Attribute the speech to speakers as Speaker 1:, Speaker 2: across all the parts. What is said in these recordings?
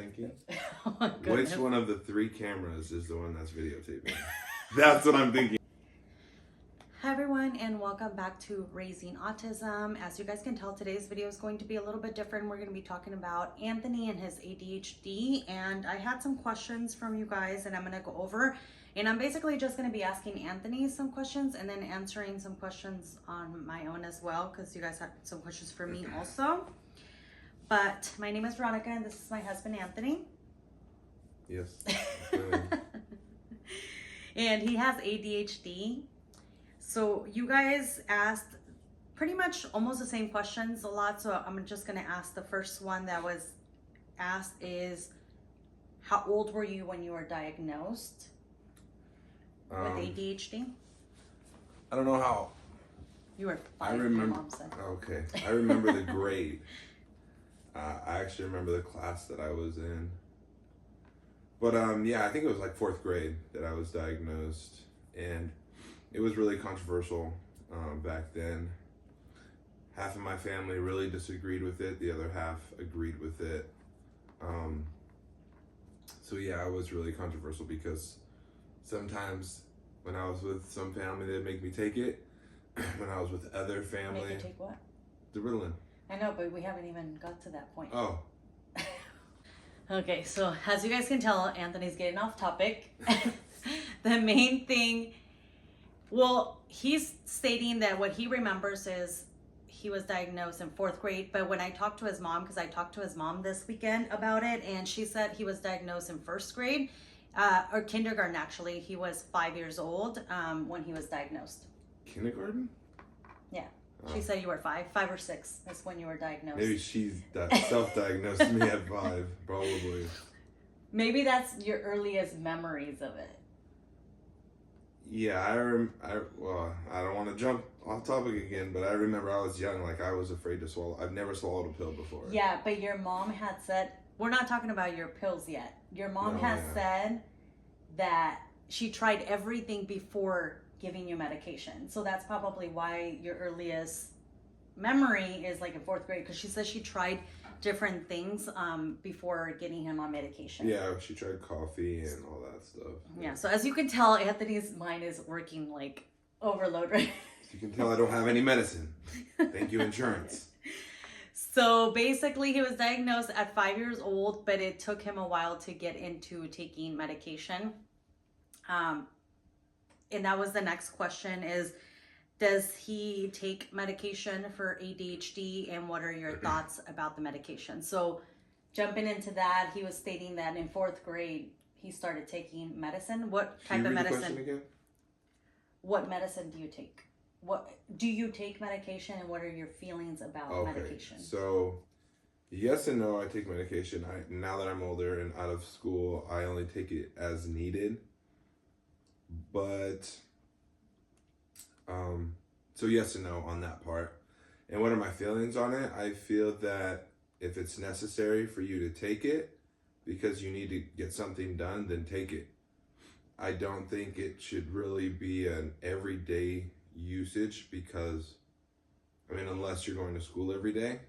Speaker 1: thinking?
Speaker 2: Oh my goodness.
Speaker 1: Which one of the 3 cameras is the one that's videotaping? That's what I'm thinking.
Speaker 2: Hi everyone, and welcome back to Raising Autism. As you guys can tell, today's video is going to be a little bit different. We're going to be talking about Anthony and his ADHD, and I had some questions from you guys and I'm going to go over, and I'm basically just going to be asking Anthony some questions and then answering some questions on my own as well, because you guys had some questions for me also. But my name is Veronica and this is my husband Anthony.
Speaker 1: Yes.
Speaker 2: And he has ADHD. So you guys asked pretty much almost the same questions a lot. So I'm just going to ask the first one that was asked is, how old were you when you were diagnosed with ADHD?
Speaker 1: I don't know how.
Speaker 2: You were 5,
Speaker 1: I remember.
Speaker 2: my mom said.
Speaker 1: Okay. I remember the grade. I actually remember the class that I was in. But yeah, I think it was like 4th grade that I was diagnosed. And it was really controversial back then. Half of my family really disagreed with it. The other half agreed with it. So yeah, it was really controversial because sometimes when I was with some family, they'd make me take it. When I was with other family.
Speaker 2: Make you take what?
Speaker 1: The Ritalin.
Speaker 2: I know, but we haven't even got to that point.
Speaker 1: Oh.
Speaker 2: Okay, so as you guys can tell, Anthony's getting off topic. The main thing, well, he's stating that what he remembers is he was diagnosed in 4th grade, but when I talked to his mom, because I talked to his mom this weekend about it, and she said he was diagnosed in 1st grade, or kindergarten actually. He was 5 years old when he was diagnosed.
Speaker 1: Kindergarten?
Speaker 2: Yeah. She said you were 5 or 6 is when you were diagnosed.
Speaker 1: Maybe she's self-diagnosed me at 5, probably.
Speaker 2: Maybe that's your earliest memories of it.
Speaker 1: Yeah, well, I don't want to jump off topic again, but I remember I was young, like I was afraid to swallow. I've never swallowed a pill before.
Speaker 2: Yeah, but your mom had said, we're not talking about your pills yet. Your mom said that she tried everything before giving you medication. So that's probably why your earliest memory is like in 4th grade, because she says she tried different things before getting him on medication.
Speaker 1: Yeah, she tried coffee and all that stuff.
Speaker 2: Yeah, so as you can tell, Anthony's mind is working like overload, right?
Speaker 1: You can tell I don't have any medicine. Thank you, insurance.
Speaker 2: So basically he was diagnosed at 5 years old, but it took him a while to get into taking medication. And that was the next question is, does he take medication for ADHD, and what are your thoughts about the medication? So jumping into that, he was stating that in 4th grade, he started taking medicine. What type of medicine?
Speaker 1: Question again?
Speaker 2: What medicine do you take? What do you take medication, and what are your feelings about medication?
Speaker 1: So yes and no, I take medication. Now that I'm older and out of school, I only take it as needed. But so yes and no on that part. And what are my feelings on it? I feel that if it's necessary for you to take it because you need to get something done, then take it. I don't think it should really be an everyday usage, because I mean, unless you're going to school every day.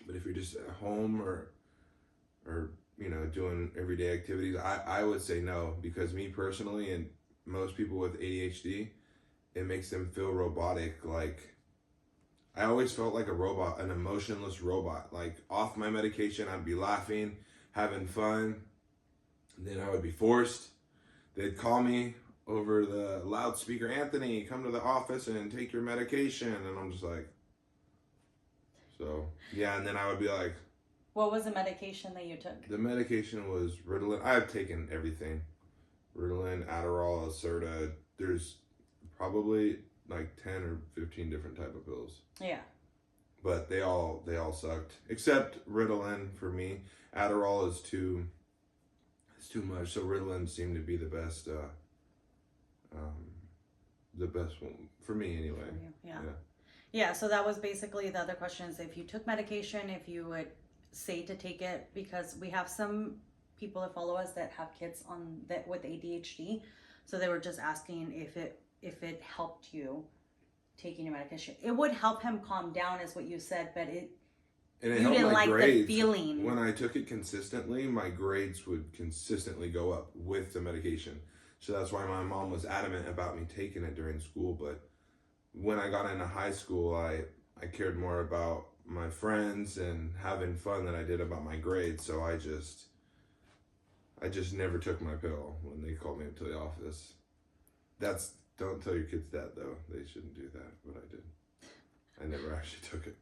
Speaker 1: But if you're just at home or you know, doing everyday activities, I would say no, because me personally and most people with ADHD, it makes them feel robotic. Like, I always felt like a robot, an emotionless robot. Like, off my medication, I'd be laughing, having fun. Then I would be forced. They'd call me over the loudspeaker, Anthony, come to the office and take your medication. And I'm just like, so, yeah. And then I would be like,
Speaker 2: what was the medication that you took?
Speaker 1: the medication was Ritalin. I've taken everything. Ritalin, Adderall, Acerta. There's probably like 10 or 15 different type of pills.
Speaker 2: Yeah.
Speaker 1: But they all sucked. Except Ritalin for me. Adderall is too much. So Ritalin seemed to be the best one for me anyway.
Speaker 2: For you. Yeah. Yeah, so that was basically the other question is if you took medication, if you would say to take it, because we have some people that follow us that have kids on that with ADHD. So they were just asking if it helped you taking your medication. It would help him calm down is what you said, but
Speaker 1: And it
Speaker 2: you
Speaker 1: helped
Speaker 2: didn't
Speaker 1: my
Speaker 2: like
Speaker 1: grades.
Speaker 2: the feeling.
Speaker 1: When I took it consistently, my grades would consistently go up with the medication. So that's why my mom was adamant about me taking it during school. But when I got into high school, I cared more about my friends and having fun than I did about my grades. So I just never took my pill when they called me up to the office. Don't tell your kids that, though. They shouldn't do that, but I did. I never actually took it.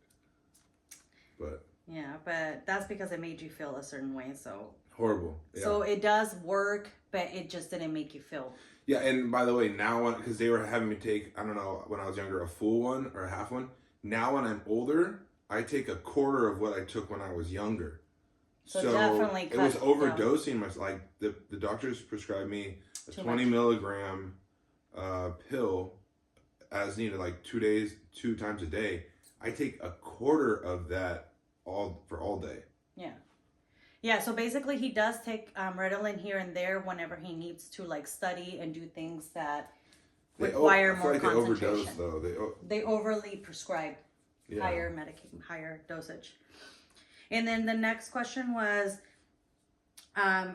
Speaker 1: But
Speaker 2: yeah, but that's because it made you feel a certain way. So
Speaker 1: horrible. Yeah.
Speaker 2: So it does work, but it just didn't make you feel.
Speaker 1: Yeah, and by the way, now because they were having me take, I don't know, when I was younger, a full one or a half one. Now when I'm older, I take a quarter of what I took when I was younger.
Speaker 2: So definitely
Speaker 1: it was overdosing. Like the doctors prescribed me a 20 milligram pill as needed, like 2 times a day. I take a quarter of that for all day.
Speaker 2: Yeah. Yeah, so basically he does take Ritalin here and there whenever he needs to like study and do things that require more concentration.
Speaker 1: They overdose though.
Speaker 2: They overly prescribe higher dosage. And then the next question was,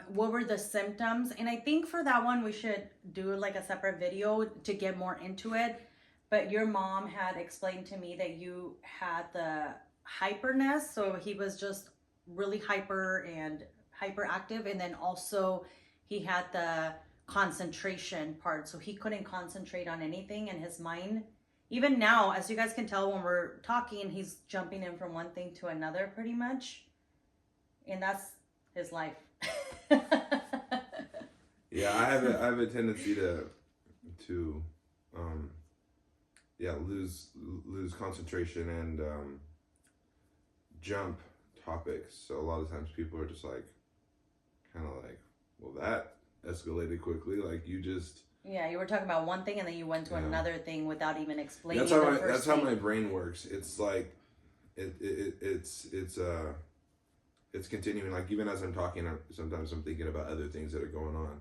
Speaker 2: what were the symptoms? And I think for that one we should do like a separate video to get more into it. But your mom had explained to me that you had the hyperness, so he was just really hyper and hyperactive, and then also he had the concentration part, so he couldn't concentrate on anything in his mind. Even now, as you guys can tell when we're talking, he's jumping in from one thing to another pretty much, and that's his life.
Speaker 1: Yeah, I have a tendency to lose concentration and jump topics. So a lot of times people are just like, kind of like, well, that escalated quickly. Like you just.
Speaker 2: Yeah, you were talking about one thing and then you went to another thing without even explaining.
Speaker 1: That's how my brain works. It's like, it's continuing. Like even as I'm talking, sometimes I'm thinking about other things that are going on.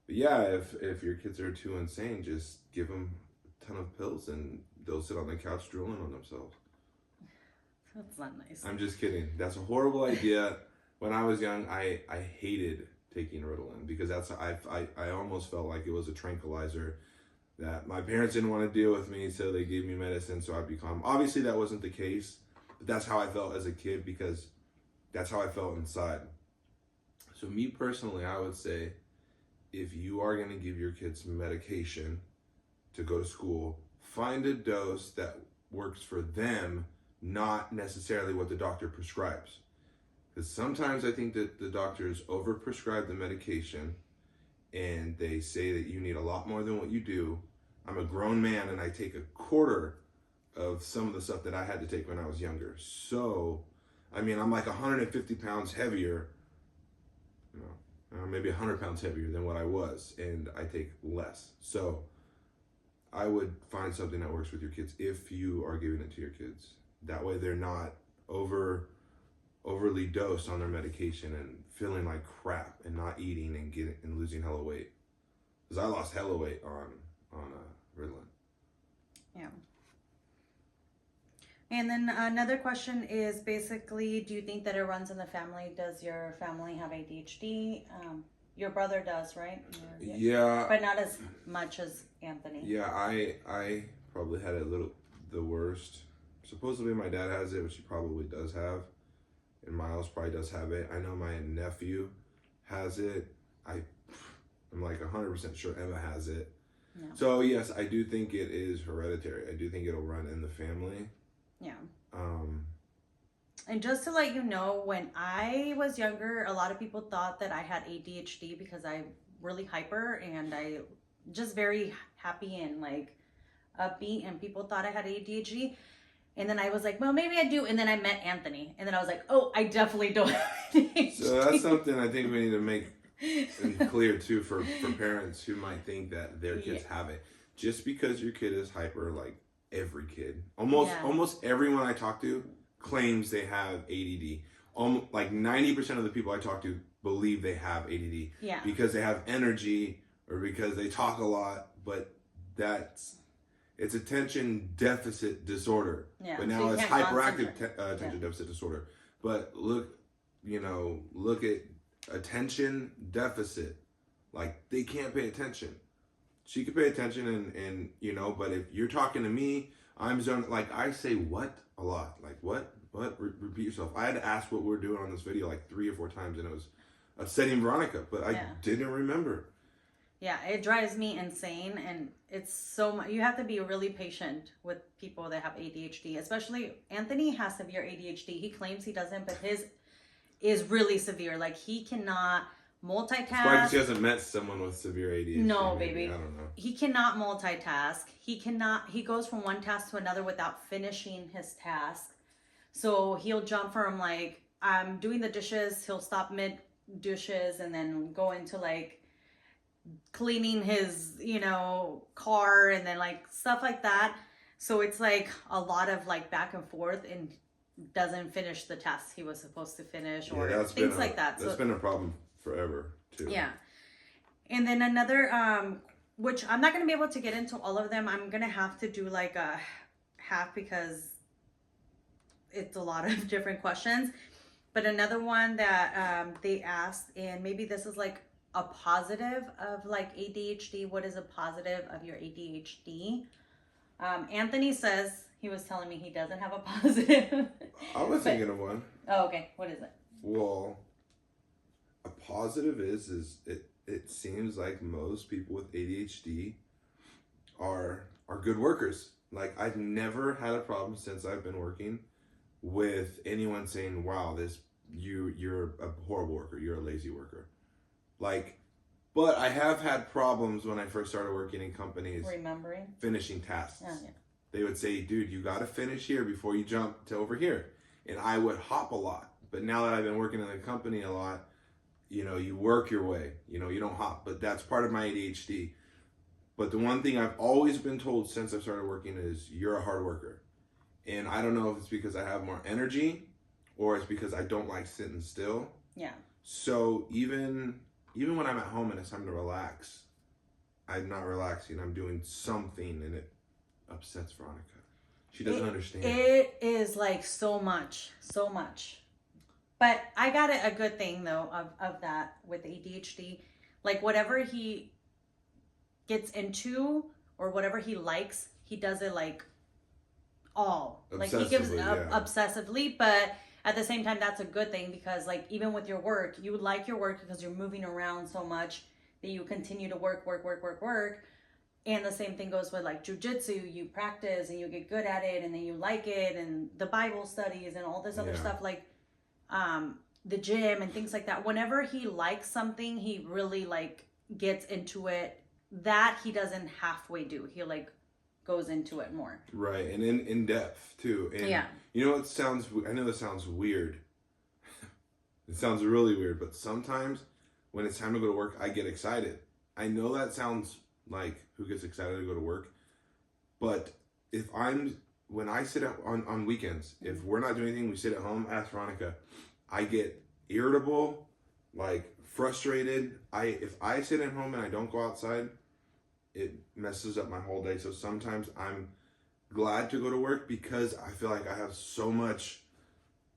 Speaker 1: But yeah, if your kids are too insane, just give them a ton of pills and they'll sit on the couch drooling on themselves.
Speaker 2: That's not nice.
Speaker 1: I'm just kidding. That's a horrible idea. When I was young, I hated taking Ritalin because I almost felt like it was a tranquilizer that my parents didn't want to deal with me, so they gave me medicine so I'd be calm. Obviously, that wasn't the case, but that's how I felt as a kid because that's how I felt inside. So me personally, I would say, if you are going to give your kids medication to go to school, find a dose that works for them, not necessarily what the doctor prescribes. Because sometimes I think that the doctors overprescribe the medication and they say that you need a lot more than what you do. I'm a grown man and I take a quarter of some of the stuff that I had to take when I was younger. So, I mean, I'm like 150 pounds heavier, maybe 100 pounds heavier than what I was, and I take less. So I would find something that works with your kids if you are giving it to your kids. That way they're not overly dosed on their medication and feeling like crap and not eating and losing hella weight. Because I lost hella weight on Ritalin.
Speaker 2: Yeah. And then another question is basically, do you think that it runs in the family? Does your family have ADHD? Your brother does, right?
Speaker 1: Yeah.
Speaker 2: But not as much as Anthony.
Speaker 1: Yeah, I probably had the worst. Supposedly my dad has it, which he probably does have. And Miles probably does have it. I know my nephew has it. I'm like 100% sure Emma has it. No. So yes, I do think it is hereditary. I do think it'll run in the family.
Speaker 2: Yeah. And just to let you know, when I was younger, a lot of people thought that I had ADHD because I'm really hyper and I just very happy and like upbeat, and people thought I had ADHD. And then I was like, well, maybe I do. And then I met Anthony. And then I was like, oh, I definitely don't have ADHD.
Speaker 1: So that's something I think we need to make clear too for parents who might think that their kids have it. Just because your kid is hyper, like every kid, almost everyone I talk to claims they have ADD. Like 90% of the people I talk to believe they have ADD. Because they have energy or because they talk a lot. But it's attention deficit disorder.
Speaker 2: Yeah.
Speaker 1: But
Speaker 2: So
Speaker 1: now
Speaker 2: you
Speaker 1: it's
Speaker 2: can't
Speaker 1: hyperactive
Speaker 2: concentrate.
Speaker 1: attention deficit disorder. But look at attention deficit. Like, they can't pay attention. She could pay attention and but if you're talking to me, I'm zoned. Like, I say what a lot. Like, what? Repeat yourself. I had to ask what we're doing on this video like 3 or 4 times, and it was upsetting Veronica, but I didn't remember.
Speaker 2: Yeah, it drives me insane, and it's so much. You have to be really patient with people that have ADHD, especially Anthony has severe ADHD. He claims he doesn't, but his is really severe. Like, he cannot multitask.
Speaker 1: It's probably because he hasn't met someone with severe ADHD.
Speaker 2: No,
Speaker 1: maybe.
Speaker 2: baby.
Speaker 1: I don't know.
Speaker 2: He cannot multitask. He goes from one task to another without finishing his task. So he'll jump from, like, I'm doing the dishes, he'll stop mid dishes and then go into, like, cleaning his, car and then, like, stuff like that. So it's, like, a lot of, like, back and forth and doesn't finish the tasks he was supposed to finish or things like that.
Speaker 1: That's been a problem forever, too.
Speaker 2: Yeah. And then another, which I'm not going to be able to get into all of them. I'm going to have to do, like, a half because it's a lot of different questions. But another one that they asked, and maybe this is like a positive of like ADHD. What is a positive of your ADHD? Anthony says, he was telling me he doesn't have a positive.
Speaker 1: I was thinking of one.
Speaker 2: Oh, okay. What is it?
Speaker 1: Well, a positive is it seems like most people with ADHD are good workers. Like, I've never had a problem since I've been working with anyone saying, wow, you're a horrible worker, you're a lazy worker. Like, but I have had problems when I first started working in companies finishing tasks.
Speaker 2: Oh, yeah.
Speaker 1: They would say, dude, you got to finish here before you jump to over here. And I would hop a lot. But now that I've been working in the company a lot, you work your way, you don't hop. But that's part of my ADHD. But the one thing I've always been told since I started working is you're a hard worker. And I don't know if it's because I have more energy or it's because I don't like sitting still.
Speaker 2: Yeah.
Speaker 1: So even when I'm at home and it's time to relax, I'm not relaxing. I'm doing something and it upsets Veronica. She doesn't understand.
Speaker 2: It is like so much. But I got a good thing though of that with ADHD. Like, whatever he gets into or whatever he likes, he does it like all. Like, he gives obsessively, but at the same time that's a good thing because, like, even with your work, you like your work because you're moving around so much that you continue to work. And the same thing goes with like jujitsu. You practice and you get good at it and then you like it, and the Bible studies and all this other stuff, like the gym and things like that. Whenever he likes something, he really like gets into it. That he doesn't halfway do. He like goes into it more. Right,
Speaker 1: and in depth too. And you know, I know this sounds weird. It sounds really weird, but sometimes when it's time to go to work, I get excited. I know that sounds like, who gets excited to go to work? But when I sit on weekends, if we're not doing anything, we sit at home, ask Veronica, I get irritable, like frustrated. If I sit at home and I don't go outside, it messes up my whole day. So sometimes I'm glad to go to work because I feel like I have so much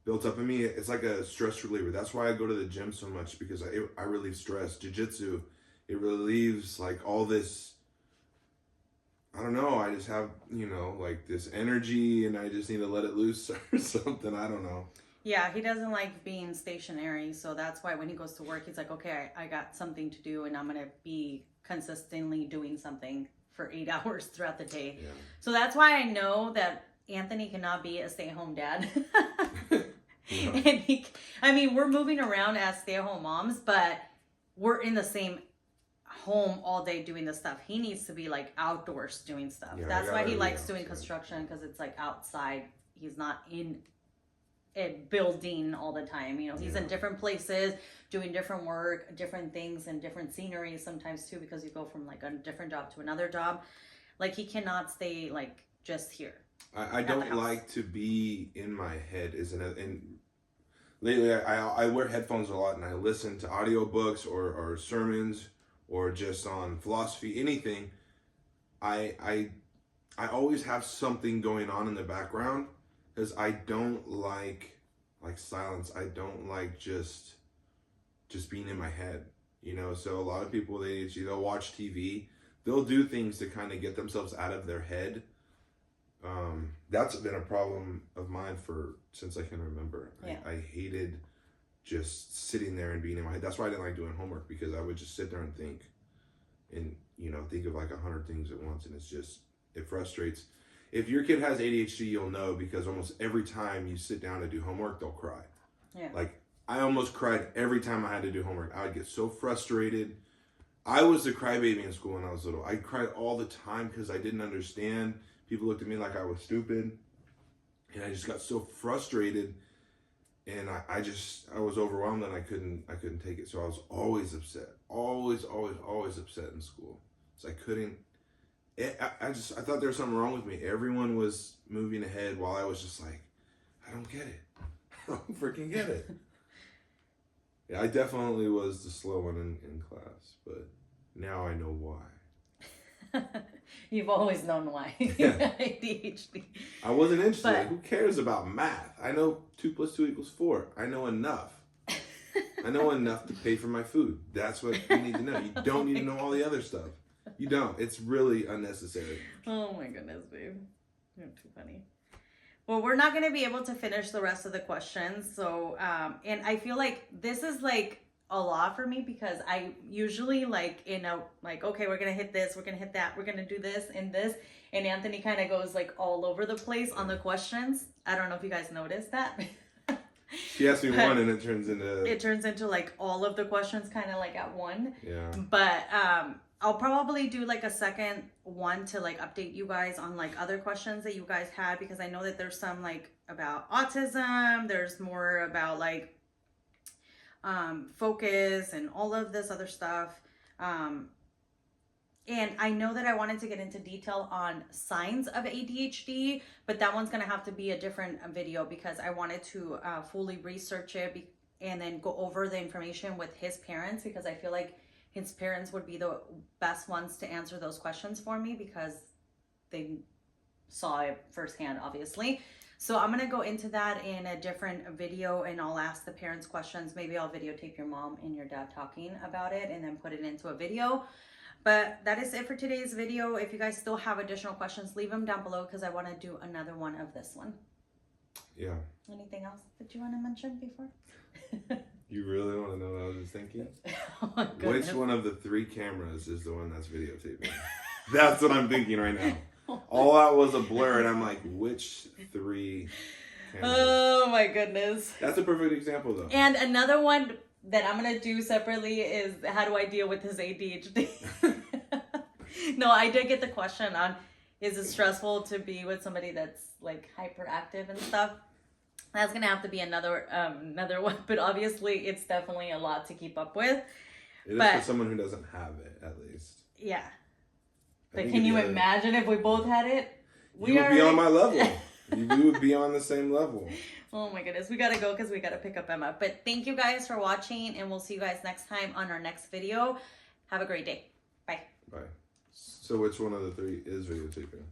Speaker 1: built up in me. It's like a stress reliever. That's why I go to the gym so much, because I relieve stress. Jiu-jitsu, it relieves like all this, I don't know, I just have, like this energy and I just need to let it loose or something. I don't know.
Speaker 2: Yeah, he doesn't like being stationary. So that's why when he goes to work, he's like, okay, I got something to do and I'm going to be consistently doing something for 8 hours throughout the day. Yeah. So that's why I know that Anthony cannot be a stay-at-home dad. And we're moving around as stay-at-home moms, but we're in the same home all day doing this stuff. He needs to be like outdoors doing stuff. Yeah, that's why he likes doing construction, because it's like outside. He's not in a building all the time. He's in different places doing different work, different things, and different scenery sometimes too, because you go from like a different job to another job. Like, he cannot stay like just here.
Speaker 1: I don't like to be in my head. And lately I wear headphones a lot and I listen to audiobooks or sermons or just on philosophy, anything. I I always have something going on in the background because I don't like silence. I don't like just being in my head, you know? So a lot of people, they'll watch TV, they'll do things to kind of get themselves out of their head. That's been a problem of mine since I can remember.
Speaker 2: Yeah.
Speaker 1: I hated just sitting there and being in my head. That's why I didn't like doing homework, because I would just sit there and think, and think of like 100 things at once, and it frustrates. If your kid has ADHD, you'll know, because almost every time you sit down to do homework, they'll cry.
Speaker 2: Yeah.
Speaker 1: Like, I almost cried every time I had to do homework. I would get so frustrated. I was the crybaby in school when I was little. I cried all the time because I didn't understand. People looked at me like I was stupid, and I just got so frustrated, and I was overwhelmed, and I couldn't take it. So I was always upset, always upset in school. So I couldn't. I thought there was something wrong with me. Everyone was moving ahead while I was just like, I don't get it. I don't freaking get it. Yeah, I definitely was the slow one in class, but now I know why.
Speaker 2: You've always known why.
Speaker 1: Yeah.
Speaker 2: ADHD.
Speaker 1: I wasn't interested.
Speaker 2: But,
Speaker 1: who cares about math? I know 2 + 2 = 4. I know enough. I know enough to pay for my food. That's what you need to know. You don't need to know all the other stuff. You don't. It's really unnecessary.
Speaker 2: Oh my goodness, babe. You're too funny. Well, we're not going to be able to finish the rest of the questions. So, and I feel like this is like a lot for me, because I usually okay, we're going to hit this, we're going to hit that, we're going to do this and this. And Anthony kind of goes like all over the place on the questions. I don't know if you guys noticed that.
Speaker 1: She asked me one and it turns into
Speaker 2: like all of the questions kind of like at one.
Speaker 1: Yeah.
Speaker 2: But, I'll probably do like a second one to like update you guys on like other questions that you guys had, because I know that there's some like about autism, there's more about like focus and all of this other stuff. And I know that I wanted to get into detail on signs of ADHD, but that one's gonna have to be a different video, because I wanted to fully research it and then go over the information with his parents, because I feel like his parents would be the best ones to answer those questions for me, because they saw it firsthand, obviously. So I'm going to go into that in a different video, and I'll ask the parents questions. Maybe I'll videotape your mom and your dad talking about it and then put it into a video. But that is it for today's video. If you guys still have additional questions, leave them down below, because I want to do another one of this one.
Speaker 1: Yeah.
Speaker 2: Anything else that you want to mention before?
Speaker 1: You really want to know what I was just thinking?
Speaker 2: Oh,
Speaker 1: which one of the 3 cameras is the one that's videotaping? That's what I'm thinking right now. All that was a blur, and I'm like, which 3 cameras?
Speaker 2: Oh my goodness.
Speaker 1: That's a perfect example, though.
Speaker 2: And another one that I'm going to do separately is, how do I deal with his ADHD? No, I did get the question on, is it stressful to be with somebody that's like hyperactive and stuff? That's going to have to be another one, but obviously it's definitely a lot to keep up with.
Speaker 1: It is for someone who doesn't have it, at least.
Speaker 2: Yeah. But can you imagine if we both had it?
Speaker 1: You would be on my level. We would be on the same level.
Speaker 2: Oh my goodness. We got to go because we got to pick up Emma. But thank you guys for watching, and we'll see you guys next time on our next video. Have a great day. Bye.
Speaker 1: Bye. So which one of the 3 is videotaping?